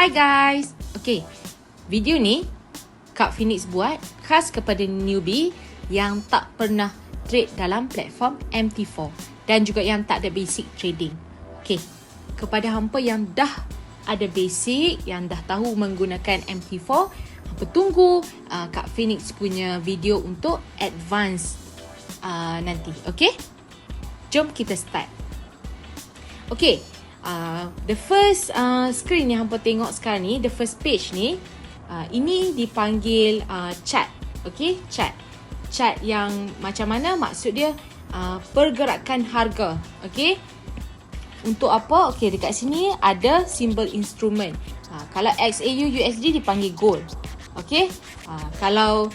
Hi guys. Okay, video ni Kak Phoenix buat khas kepada newbie yang tak pernah trade dalam platform MT4 dan juga yang tak ada basic trading. Okay, kepada hampa yang dah ada basic, yang dah tahu menggunakan MT4, hampa tunggu Kak Phoenix punya video untuk advance nanti. Okay, jom kita start. Okay, the first screen yang hampa tengok sekarang ni, the first page ni, ini dipanggil chart. Okay, chart yang macam mana, maksud dia pergerakan harga. Okay, untuk apa? Okay, dekat sini ada simbol instrumen. Kalau XAU USD dipanggil gold. Okay, kalau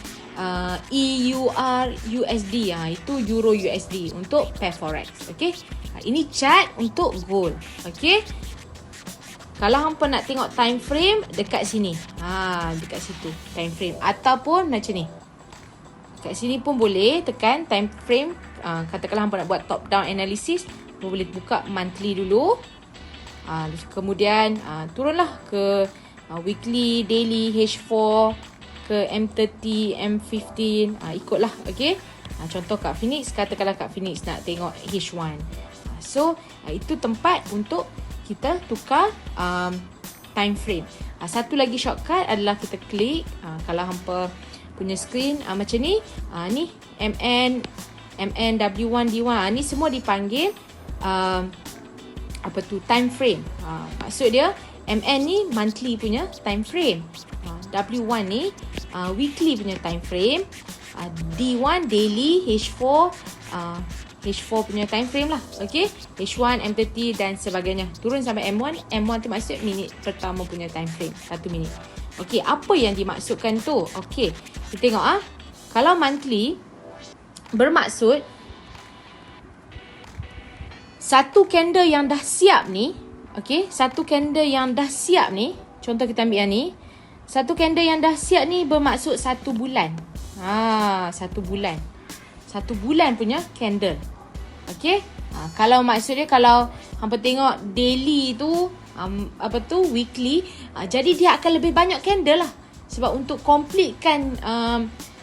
EUR USD, itu Euro USD untuk pair forex. Okay, ini chart untuk gold. Okay, kalau hampa nak tengok time frame, dekat sini. Dekat situ time frame, ataupun macam ni. Kat sini pun boleh tekan time frame. Katakanlah hampa nak buat top down analysis, boleh buka monthly dulu. Kemudian turunlah ke weekly, daily, H4, ke M30, M15, ikutlah. Okay, contoh Kak Phoenix, katakanlah Kak Phoenix nak tengok H1. So itu tempat untuk kita tukar time frame. Satu lagi shortcut adalah kita klik, kalau hampa punya screen macam ni, ni MN W1 D1, ni semua dipanggil time frame. Maksud dia MN ni monthly punya time frame, W1 ni weekly punya time frame, D1 daily, H4 punya time frame lah. Okay, H1, M30 dan sebagainya, turun sampai M1. M1 tu maksud minit pertama punya time frame, 1 minit. Okay, apa yang dimaksudkan tu? Okay, kita tengok kalau monthly bermaksud satu candle yang dah siap ni. Okay, satu candle yang dah siap ni, contoh kita ambil yang ni, satu candle yang dah siap ni bermaksud 1 bulan. 1 bulan. 1 bulan punya candle. Okay, kalau maksud dia, kalau hampa tengok daily tu, weekly, jadi dia akan lebih banyak candle lah. Sebab untuk completekan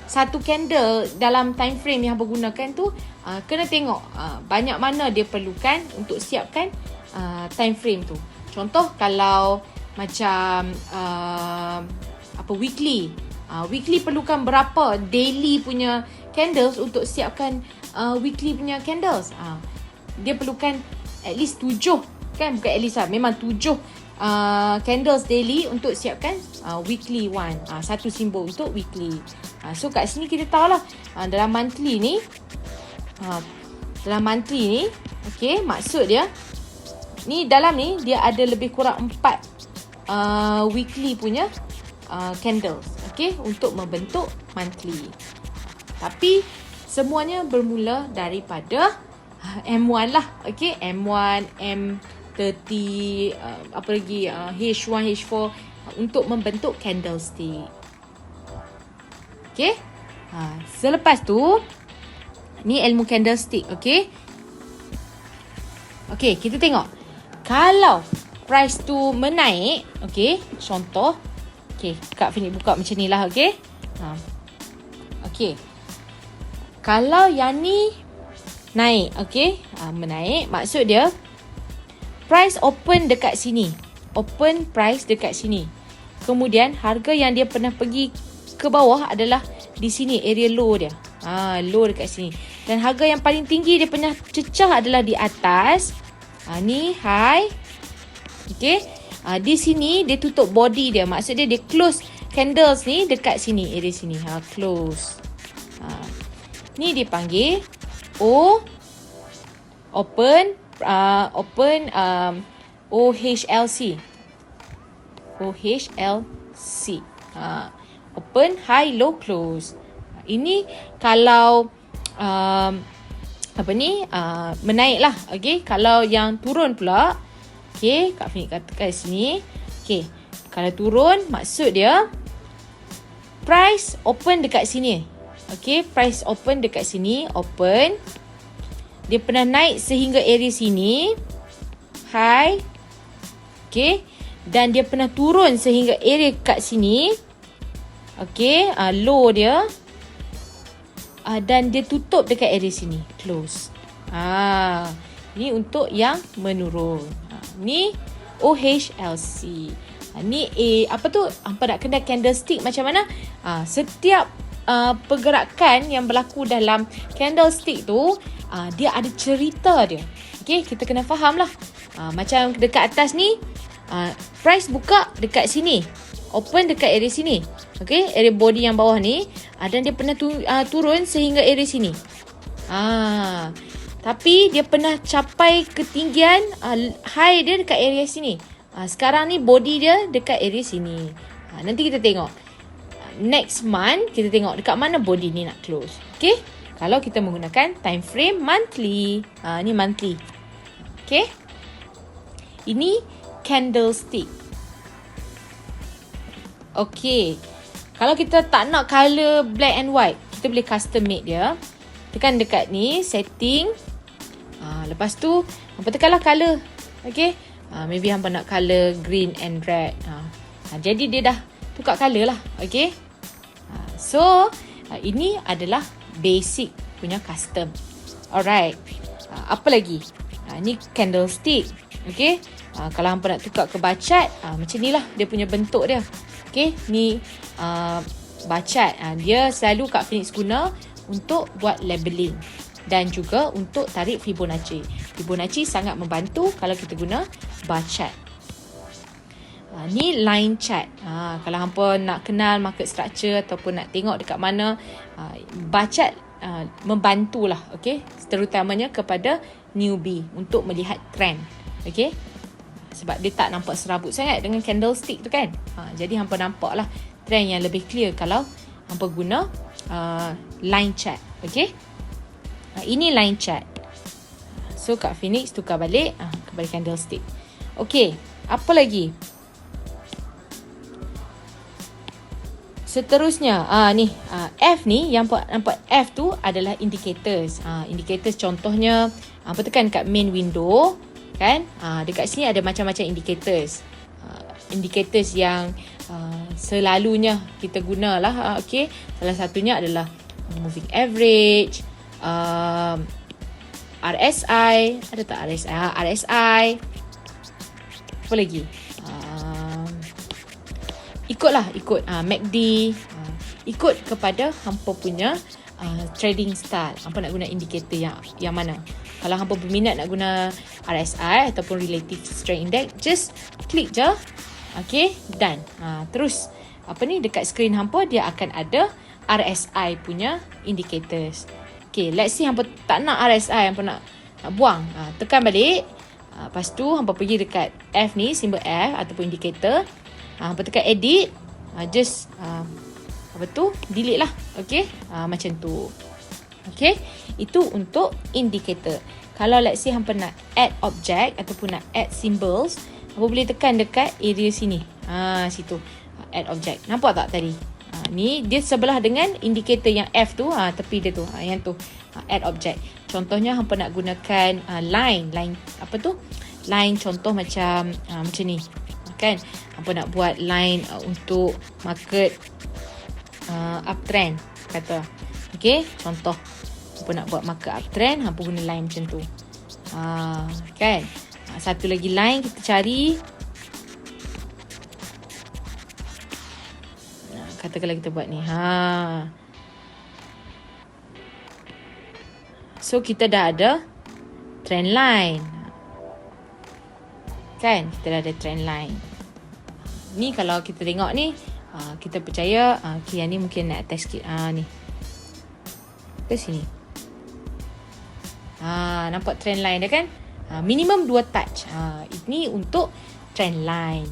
satu candle dalam time frame yang hampa gunakan tu, kena tengok banyak mana dia perlukan untuk siapkan time frame tu. Contoh kalau macam weekly, weekly perlukan berapa daily punya candles untuk siapkan weekly punya candles. Dia perlukan at least 7, kan? Bukan at least lah, memang 7 candles daily untuk siapkan weekly one. Satu simbol untuk weekly. So kat sini kita tahu lah, dalam monthly ni, okay, maksud dia ni, dalam ni dia ada lebih kurang 4 weekly punya candles. Okay, untuk membentuk monthly. Tapi semuanya bermula daripada M1 lah. Okay, M1, M30, H1, H4 untuk membentuk candlestick. Okay, selepas tu ni ilmu candlestick. Okay, okay, kita tengok kalau price tu menaik. Okay, contoh, okay, Kak Phoenix buka macam ni lah. Okay, okay, kalau yang ni naik, okay, menaik, maksud dia price open dekat sini, open price dekat sini. Kemudian harga yang dia pernah pergi ke bawah adalah di sini, area low dia. Low dekat sini. Dan harga yang paling tinggi dia pernah cecah adalah di atas. Ni high. Okay, di sini dia tutup body dia, maksud dia close candles ni dekat sini, area sini. Close. Ni dipanggil open OHLC. Open, high, low, close. Ini kalau menaik lah. Okay, kalau yang turun pula, okay, Kak Phoenix katakan sini. Okay, kalau turun maksud dia price open dekat sini. Okay, price open dekat sini, open. Dia pernah naik sehingga area sini, high. Okay, Dan dia pernah turun sehingga area kat sini. Okay, low dia. Dan dia tutup dekat area sini, close. Ni untuk yang menurun. Ni OHLC. Ni apa tu? Hampa nak kena candlestick macam mana? Setiap pergerakan yang berlaku dalam candlestick tu, dia ada cerita dia. Okay, kita kena faham lah. Macam dekat atas ni, price buka dekat sini, open dekat area sini. Okay, area body yang bawah ni, dan dia pernah turun sehingga area sini. Tapi dia pernah capai ketinggian high dia dekat area sini. Sekarang ni body dia dekat area sini. Nanti kita tengok next month, kita tengok dekat mana body ni nak close. Okay, kalau kita menggunakan time frame monthly. Ni monthly. Okay, ini candlestick. Okay, kalau kita tak nak color black and white, kita boleh custom made dia. Tekan dekat ni, setting. Lepas tu, hampa tekanlah color. Okay, maybe hampa nak color green and red. Jadi dia dah tukar color lah. Okay, so ini adalah basic punya custom. Alright, apa lagi? Ni candlestick. Okay, kalau hampa nak tukar ke bacat, macam ni lah dia punya bentuk dia. Okay, ni bacat. Dia selalu Kak Phoenix guna untuk buat labeling dan juga untuk tarik Fibonacci. Fibonacci sangat membantu kalau kita guna bacat. Ni line chart. Kalau hampa nak kenal market structure ataupun nak tengok dekat mana, bacat membantulah. Okay, terutamanya kepada newbie untuk melihat trend. Okay, sebab dia tak nampak serabut sangat dengan candlestick tu kan. Jadi hampa nampak lah trend yang lebih clear kalau hampa guna line chart. Okay, ini line chart. So Kak Phoenix tukar balik kepada candlestick. Okay, apa lagi? Seterusnya, ni F ni, yang nampak F tu adalah indicators. Indicators contohnya, hampa tekan kat main window kan. Dekat sini ada macam-macam indicators. Indicators yang selalunya kita gunalah. Okay, salah satunya adalah moving average, RSI. Ada tak RSI? RSI. Apa lagi? Ikut MACD. Ikut kepada hampa punya trading style. Hampa nak guna indikator yang mana. Kalau hampa berminat nak guna RSI ataupun Relative Strength Index, just klik je. Okay, done. Terus dekat skrin hampa dia akan ada RSI punya indicators. Okay, let's see hampa tak nak RSI, hampa nak buang. Tekan balik. Lepas tu hampa pergi dekat F ni, simbol F ataupun indikator. Hampa tekan edit. Just delete lah. Okay, macam tu. Okay, itu untuk indikator. Kalau let's say hampa nak add object ataupun nak add symbols, hampa boleh tekan dekat area sini. Situ, add object. Nampak tak tadi? Ni dia sebelah dengan indikator yang F tu, tepi dia tu, yang tu, add object. Contohnya hampa nak gunakan line line contoh macam ni kan. Hampa nak buat line untuk market uptrend kata. Okay, contoh hampa nak buat market uptrend, hampa guna line macam tu. Kan. Satu lagi line kita cari. Katakanlah kita buat ni. So kita dah ada trend line. Kan, kita dah ada trend line. Ni kalau kita tengok ni, kita percaya yang ni mungkin nak atas sikit. Ni ke sini. Nampak trend line dah kan? Minimum 2 touch. Ini untuk trend line.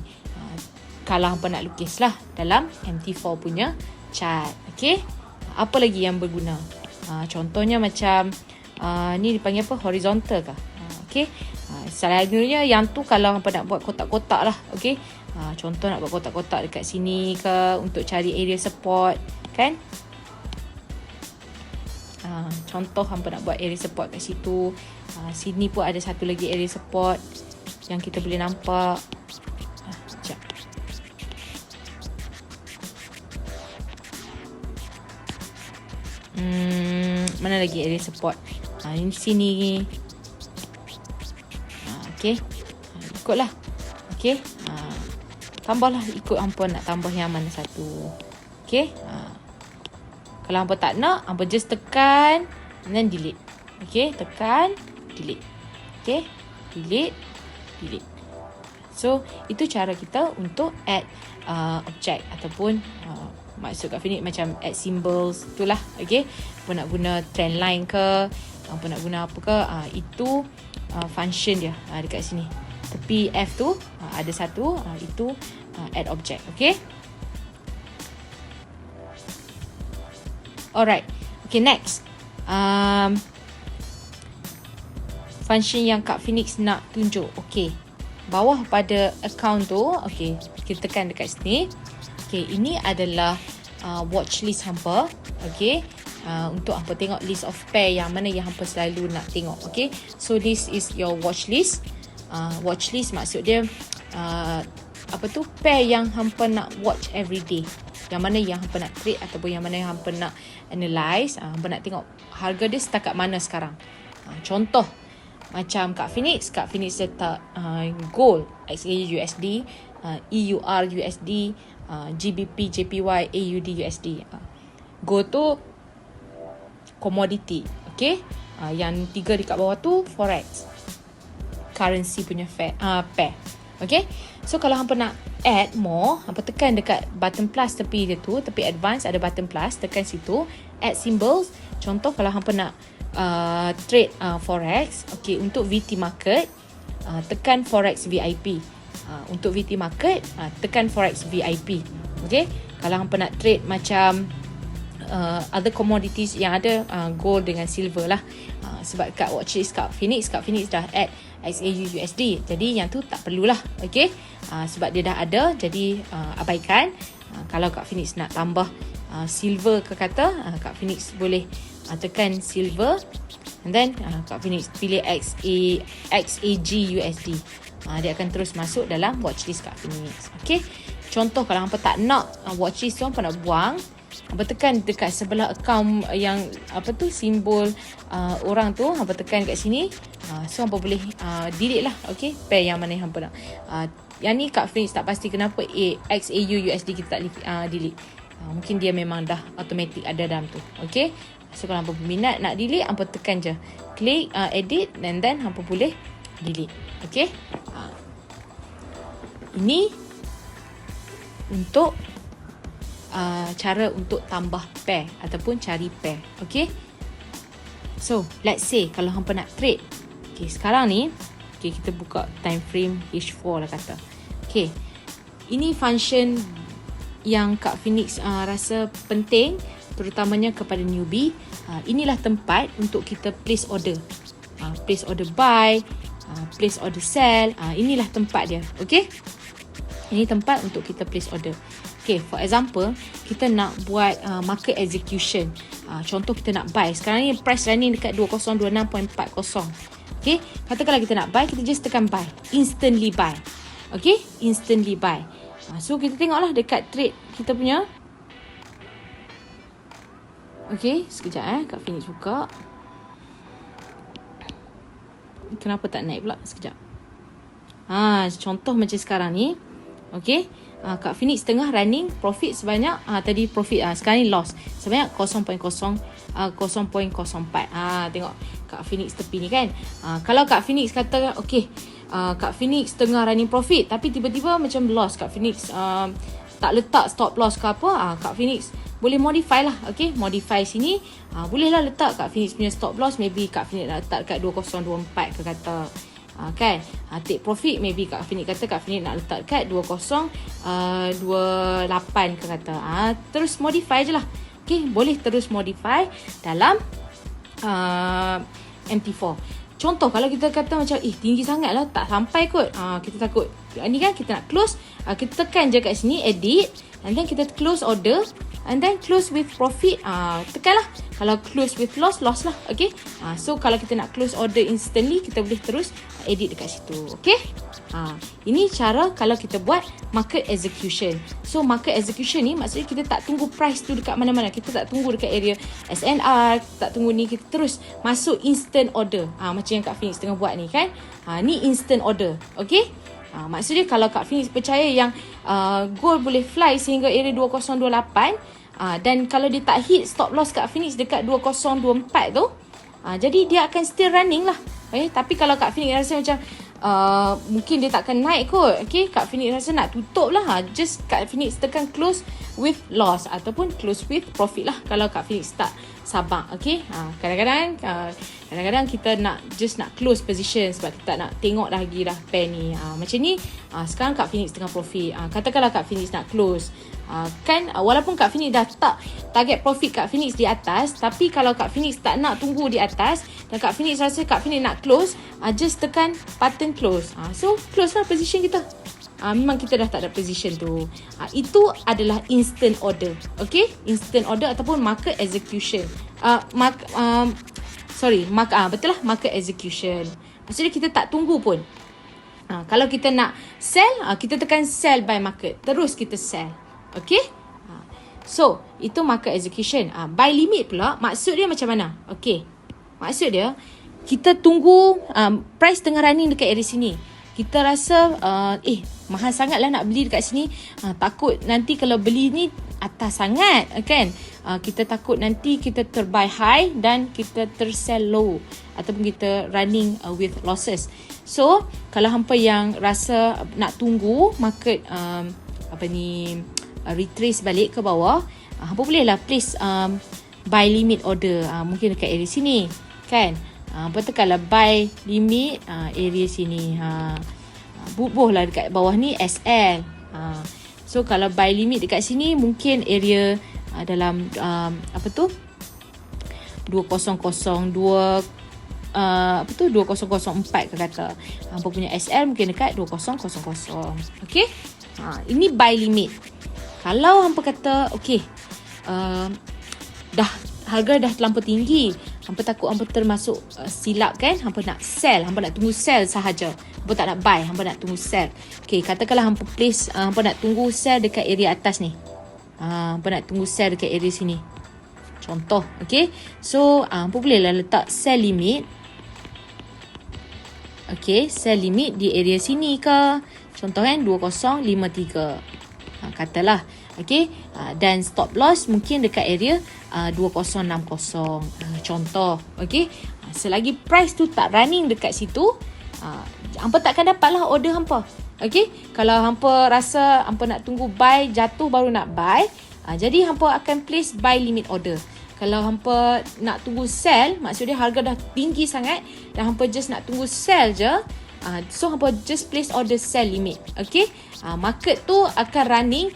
Kalau hampa nak lukis lah dalam MT4 punya chart. Okay, apa lagi yang berguna? Contohnya macam ni dipanggil apa? Horizontal kah? Okay, selalunya yang tu kalau hampa nak buat kotak-kotak lah. Okay, contoh nak buat kotak-kotak dekat sini ke untuk cari area support kan. Contoh hampa nak buat area support kat situ. Sini pun ada satu lagi area support yang kita boleh nampak. Sekejap. Mana lagi area support? Ini sini. Okay. Ikutlah. Okay. Tambahlah ikut hampa nak tambah yang mana satu. Okay. Kalau hampa tak nak, hampa just tekan and then delete. Okay. Tekan, delete. Okay. Delete. So, itu cara kita untuk add object ataupun maksud kat Phoenix macam add symbols. Itulah. Okay. Hampa nak guna trend line ke, hampa nak guna apa ke, itu function dia dekat sini. Tepi F tu ada satu, itu add object. Okay. Alright. Okay, next. Function yang Kak Phoenix nak tunjuk. Okay. Bawah pada account tu, okay, kita tekan dekat sini. Okay, ini adalah watchlist hampa. Okay. Untuk hampa tengok list of pair yang mana yang hampa selalu nak tengok. Okay. So, this is your watchlist. Watchlist maksud dia pair yang hampa nak watch every day. Yang mana yang hampa nak trade ataupun yang mana yang hampa nak analyse. Hampa nak tengok harga dia setakat mana sekarang. Contoh macam Kak Phoenix letak gold XAU USD, EUR USD, GBP JPY AUD USD. Gold tu commodity. Okay. Yang 3 dekat bawah tu forex, currency punya pair. Okay. So kalau hampa nak add more, hampa tekan dekat button plus tepi dia tu, tepi advance ada button plus, tekan situ, add symbols. Contoh kalau hampa nak trade forex, okay, untuk VT market, tekan forex VIP. Untuk VT market, tekan forex VIP. Okay. Kalau hampa nak trade macam other commodities yang ada gold dengan silver lah. Sebab kat watchlist Kak Phoenix dah add XAU USD. Jadi yang tu tak perlulah. Okay. Sebab dia dah ada. Jadi abaikan. Kalau Kak Phoenix nak tambah silver ke kata, Kak Phoenix boleh tekan silver. And then Kak Phoenix pilih XAG USD. Dia akan terus masuk dalam watchlist Kak Phoenix. Okay. Contoh kalau hampa tak nak watchlist tu, hampa nak buang, hampa tekan dekat sebelah account yang simbol orang tu, hampa tekan kat sini. So hampa boleh delete lah. Okay. Pair yang mana yang hampa nak. Yang ni Kak Phoenix tak pasti kenapa XAU USD kita tak delete. Mungkin dia memang dah automatic ada dalam tu. Okay. So kalau hampa berminat nak delete, hampa tekan je klik edit and then hampa boleh delete. Okay. Ini untuk cara untuk tambah pair ataupun cari pair. Okay. So let's say kalau hampa nak trade. Okay, sekarang ni kita buka time frame H4 lah kata. Okay. Ini function yang Kak Phoenix rasa penting, terutamanya kepada newbie. Inilah tempat untuk kita place order. Place order buy, place order sell. Inilah tempat dia. Okay. Ini tempat untuk kita place order. Okay, for example, kita nak buat market execution. Contoh kita nak buy. Sekarang ni price running dekat 2026.40. Okay, katakanlah kita nak buy, kita just tekan buy. Instantly buy. Okay, instantly buy. So, kita tengoklah dekat trade kita punya. Okay, sekejap Kak Phoenix buka. Kenapa tak naik pula? Sekejap. Contoh macam sekarang ni. Okay. Kak Phoenix tengah running profit sebanyak tadi profit sekarang ni loss sebanyak 0.04. Tengok Kak Phoenix tepi ni kan. Kalau Kak Phoenix kata okay, Kak Phoenix tengah running profit tapi tiba-tiba macam loss, Kak Phoenix tak letak stop loss ke apa, Kak Phoenix boleh modify lah. Okay, modify sini, bolehlah letak Kak Phoenix punya stop loss, maybe Kak Phoenix nak letak dekat 2024 ke kata. Kan, take profit maybe Kak Phoenix kata Kak Phoenix nak letak kat 2028 ke kata. Terus modify je lah. Okay, boleh terus modify dalam MT4. Contoh kalau kita kata macam tinggi sangat lah, tak sampai kot, kita takut ni kan, kita nak close, kita tekan je kat sini edit and then kita close order and then close with profit. Tekan lah. Kalau close with loss lah. Okay. So kalau kita nak close order instantly, kita boleh terus edit dekat situ. Okay. Ini cara kalau kita buat market execution. So market execution ni maksudnya kita tak tunggu price tu dekat mana-mana. Kita tak tunggu dekat area SNR, tak tunggu ni, kita terus masuk instant order. Macam yang Kak Phoenix tengah buat ni kan. Ni instant order. Okay? Maksudnya kalau Kak Phoenix percaya yang gold boleh fly sehingga area 2028, dan kalau dia tak hit stop loss Kak Phoenix dekat 2024 tu, jadi dia akan still running lah. Okay? Tapi kalau Kak Phoenix rasa macam mungkin dia takkan naik kot, okay, Kak Phoenix rasa nak tutup lah, just Kak Phoenix tekan close with loss ataupun close with profit lah kalau Kak Phoenix tak sabar. Okay, kadang-kadang kita nak close position sebab kita tak nak tengok lagi dah pair ni. Macam ni, sekarang Kak Phoenix tengah profit. Katakanlah Kak Phoenix nak close, walaupun Kak Phoenix dah tak target profit Kak Phoenix di atas, tapi kalau Kak Phoenix tak nak tunggu di atas dan Kak Phoenix rasa Kak Phoenix nak close, just tekan button close. So close lah position kita. Memang kita dah tak ada position tu. Itu adalah instant order. Okay, instant order ataupun market execution. Betul lah, market execution. Maksudnya kita tak tunggu pun. Kalau kita nak sell, kita tekan sell by market, terus kita sell. Okay, so itu market execution. Buy limit pula, maksud dia macam mana? Okay, maksud dia kita tunggu price tengah running dekat area sini. Kita rasa mahal sangat lah nak beli dekat sini. Takut nanti kalau beli ni atas sangat kan. Kita takut nanti kita terbuy high dan kita tersell low ataupun kita running with losses. So kalau hampa yang rasa nak tunggu market retrace balik ke bawah, hampa bolehlah place buy limit order, mungkin dekat area sini kan. Hampa tekanlah buy limit area sini. Bubuh lah dekat bawah ni SL. So kalau buy limit dekat sini mungkin area dalam 2002 2004 ke kata. Hampa punya SL mungkin dekat 2000. Okay, ini buy limit. Kalau hampa kata okay, harga dah terlampau tinggi, hampa takut hampa termasuk silap kan, hampa nak sell, hampa nak tunggu sell sahaja, hampa tak nak buy, hampa nak tunggu sell. Okay, katakanlah hampa place, hampa nak tunggu sell dekat area atas ni, hampa nak tunggu sell dekat area sini contoh. Okay, so hampa bolehlah letak sell limit. Okay, sell limit di area sini ke, contoh kan 2053 katalah. Okay, dan stop loss mungkin dekat area 2060 contoh. Okay, selagi price tu tak running dekat situ, hampa takkan dapat lah order hampa. Okay, kalau hampa rasa hampa nak tunggu buy jatuh baru nak buy, jadi hampa akan place buy limit order. Kalau hampa nak tunggu sell, maksudnya harga dah tinggi sangat dan hampa just nak tunggu sell je, so hampa just place order sell limit. Okay, market tu akan running,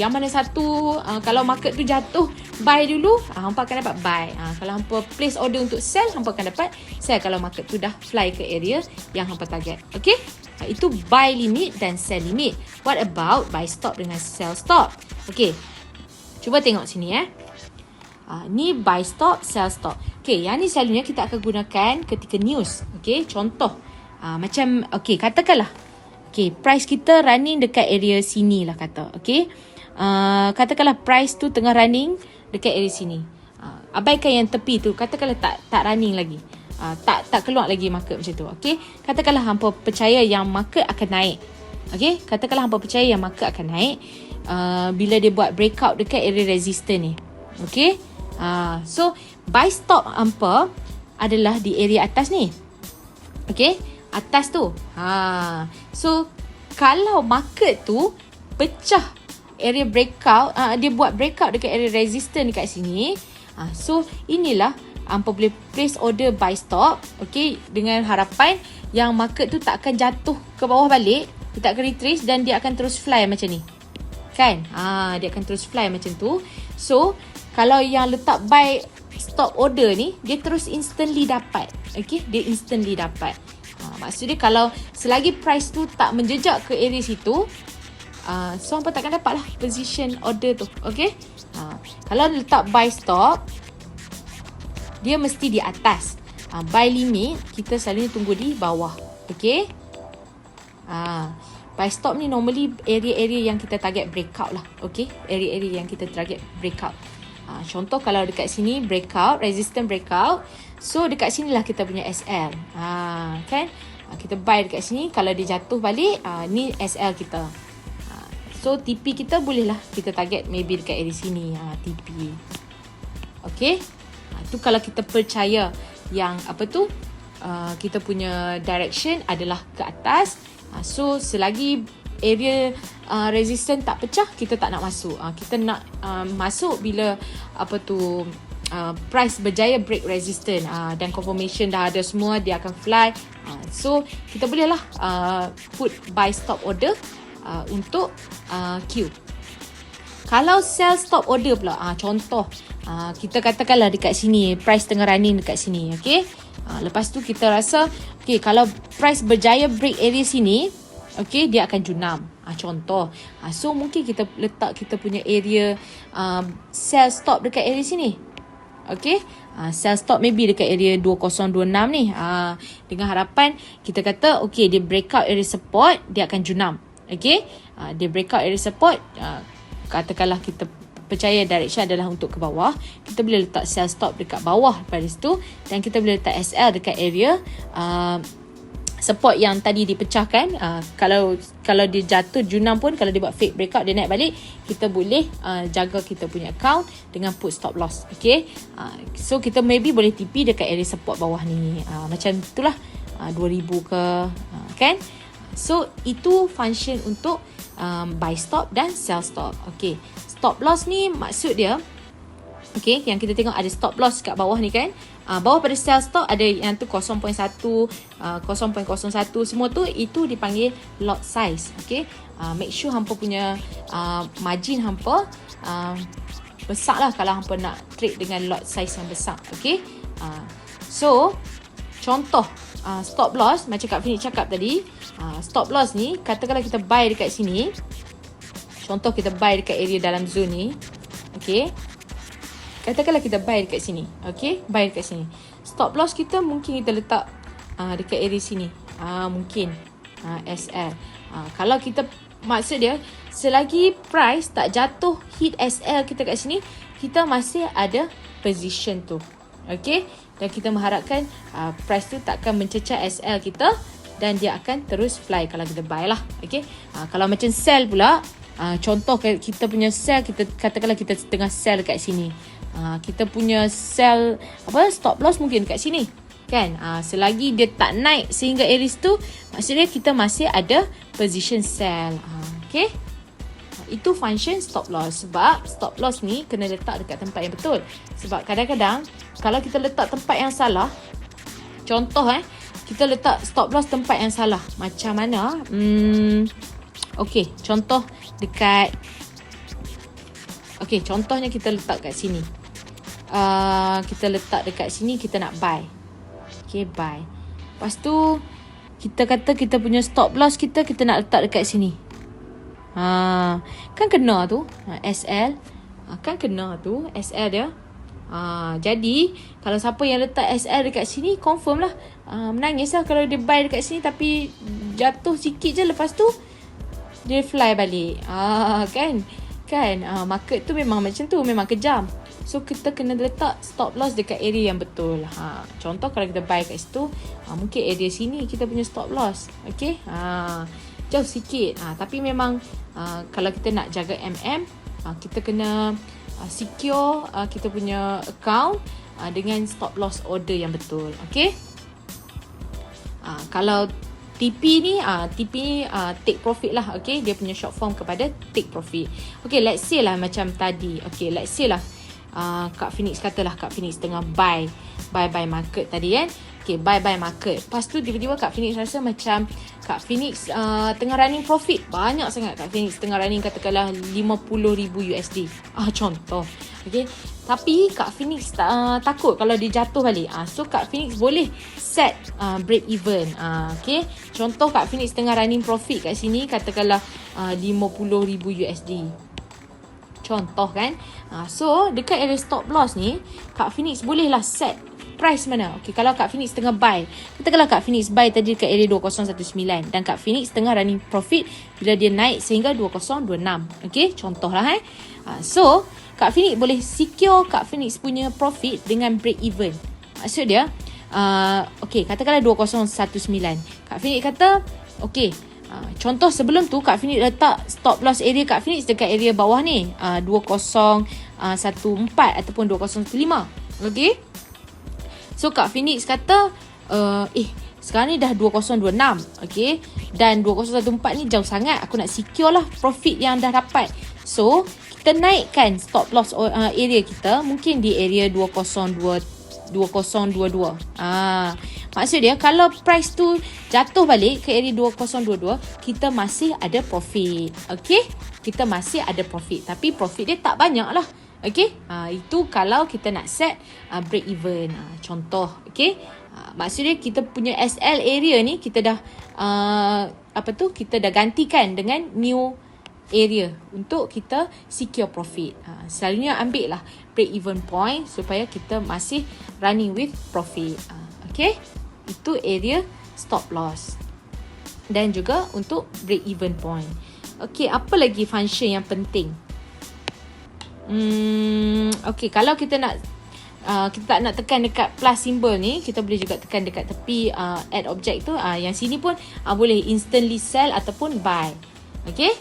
yang mana satu, kalau market tu jatuh buy dulu, hampa akan dapat buy. Kalau hampa place order untuk sell, hampa akan dapat sell kalau market tu dah fly ke area yang hampa target. Okay, itu buy limit dan sell limit. What about buy stop dengan sell stop? Okay, cuba tengok sini ni buy stop, sell stop. Okay, yang ni selalunya kita akan gunakan ketika news. Okay, contoh macam, okay, katakanlah okay, price kita running dekat area sini lah kata. Okay, katakanlah price tu tengah running dekat area sini. Abaikan yang tepi tu, katakanlah tak running lagi, tak keluar lagi market macam tu. Okay, katakanlah hampa percaya yang market akan naik. Okay, katakanlah hampa percaya yang market akan naik bila dia buat breakout dekat area resistance ni. Okay, so buy stop hampa adalah di area atas ni. Okay, atas tu. So kalau market tu pecah area breakout, dia buat breakout dekat area resistance dekat sini, so inilah hampa boleh place order buy stop. Okay, dengan harapan yang market tu tak akan jatuh ke bawah balik, dia tak akan retrace dan dia akan terus fly macam ni kan. Dia akan terus fly macam tu. So kalau yang letak buy stop order ni, dia terus instantly dapat. Okay, dia instantly dapat. Maksudnya kalau selagi price tu tak menjejak ke area situ, so hampa takkan dapat lah position order tu. Okay, kalau letak buy stop, dia mesti di atas. Buy limit kita selalunya tunggu di bawah. Okay, Buy stop ni normally area-area yang kita target breakout lah. Okay, area-area yang kita target breakout. Contoh kalau dekat sini breakout, resistance breakout, so dekat sini lah kita punya SL. Kan, kita buy dekat sini. Kalau dia jatuh balik, ni SL kita. So TP kita boleh lah kita target maybe dekat area sini, TP. Okay, tu kalau kita percaya yang apa tu, kita punya direction adalah ke atas. So selagi area resistance tak pecah, kita tak nak masuk. Kita nak masuk bila apa tu, price berjaya break resistance, dan confirmation dah ada semua, dia akan fly. So kita bolehlah put buy stop order untuk Q. Kalau sell stop order pula, contoh kita katakanlah dekat sini price tengah running dekat sini, okey. Lepas tu kita rasa okey, kalau price berjaya break area sini, okey, dia akan junam. Contoh. So mungkin kita letak kita punya area sell stop dekat area sini. Okey. Sell stop maybe dekat area 2026 ni. Dengan harapan kita kata okey, dia breakout area support, dia akan junam. Okey. Dia breakout area support, katakanlah kita percaya direction adalah untuk ke bawah, kita boleh letak sell stop dekat bawah pada situ, dan kita boleh letak SL dekat area support yang tadi dipecahkan. Kalau dia jatuh junam pun, kalau dia buat fake breakout, dia naik balik, kita boleh jaga kita punya account dengan put stop loss. Okay, so kita maybe boleh TP dekat area support bawah ni, macam itulah, 2000 ke, kan. So itu function untuk buy stop dan sell stop. Okay, stop loss ni maksud dia, okay, yang kita tengok ada stop loss kat bawah ni kan. Bawah pada sell stop ada yang tu 0.1, 0.01, semua tu itu dipanggil lot size. Okay, make sure hampa punya margin hampa besar lah kalau hampa nak trade dengan lot size yang besar. Okay, so contoh stop loss macam Kak Finik cakap tadi, stop loss ni katakanlah kita buy dekat sini. Contoh kita buy dekat area dalam zone ni. Okay, katakanlah kita buy dekat sini. Okay, buy dekat sini. Stop loss kita mungkin kita letak dekat area sini. Mungkin SL. Kalau kita, maksud dia selagi price tak jatuh hit SL kita kat sini, kita masih ada position tu. Okay, dan kita mengharapkan price tu takkan mencecah SL kita, dan dia akan terus fly kalau kita buy lah. Okay, kalau macam sell pula, contoh kita punya sell, kita katakanlah kita tengah sell dekat sini, kita punya sell stop loss mungkin dekat sini kan. Selagi dia tak naik sehingga area tu, maksudnya kita masih ada position sell. Okay, itu function stop loss. Sebab stop loss ni kena letak dekat tempat yang betul. Sebab kadang-kadang kalau kita letak tempat yang salah, contoh kita letak stop loss tempat yang salah, macam mana? Okay, contoh dekat, okay, contohnya kita letak kat sini. Kita letak dekat sini, kita nak buy. Okay, buy. Lepas tu kita kata kita punya stop loss kita nak letak dekat sini. Kan kena tu SL, kan kena tu SL dia. Jadi kalau siapa yang letak SL dekat sini, confirm lah menangis lah kalau dia buy dekat sini tapi jatuh sikit je, lepas tu dia fly balik. Kan market tu memang macam tu, memang kejam. So kita kena letak stop loss dekat area yang betul. Contoh kalau kita buy kat situ, mungkin area sini kita punya stop loss. Okay, jauh sikit. Tapi memang kalau kita nak jaga kita kena secure kita punya account dengan stop loss order yang betul. Okay, kalau TP ni take profit lah. Okay, dia punya short form kepada take profit. Okay, let's say lah macam tadi. Okay, let's say lah Kak Finik katalah Kak Finik tengah buy market tadi kan. Okay, buy market. Lepas tu tiba-tiba Kak Finik rasa macam Kak Finik tengah running profit banyak sangat. Kak Finik tengah running katakanlah 50,000 USD. Contoh. Okay, tapi Kak Finik takut kalau dia jatuh balik. So Kak Finik boleh set break even. Okay, contoh Kak Finik tengah running profit kat sini katakanlah 50,000 USD. Contoh kan. So dekat area stop loss ni Kak Finik bolehlah set price mana? Okay, kalau Kak Phoenix tengah buy, katakanlah Kak Phoenix buy tadi dekat area 2019 dan Kak Phoenix tengah running profit bila dia naik sehingga 2026. Okay, contohlah so Kak Phoenix boleh secure Kak Phoenix punya profit dengan break even. Maksud dia okay, katakanlah 2019 Kak Phoenix kata okay, contoh sebelum tu Kak Phoenix letak stop loss area Kak Phoenix dekat area bawah ni 2014 ataupun 2015. Okay, so Kak Phoenix kata sekarang ni dah 2026. Okay, dan 2014 ni jauh sangat, aku nak secure lah profit yang dah dapat. So kita naikkan stop loss area kita mungkin di area 2022. Maksud dia kalau price tu jatuh balik ke area 2022, kita masih ada profit. Okay, kita masih ada profit, tapi profit dia tak banyak lah. Okay, itu kalau kita nak set break even. Contoh, okay, maksudnya kita punya SL area ni kita dah kita dah gantikan dengan new area untuk kita secure profit. Selalunya ambil lah break even point supaya kita masih running with profit. Okay, itu area stop loss dan juga untuk break even point. Okay, apa lagi function yang penting? Okay, kalau kita nak kita tak nak tekan dekat plus symbol ni, kita boleh juga tekan dekat tepi add object tu. Yang sini pun boleh instantly sell ataupun buy. Okay,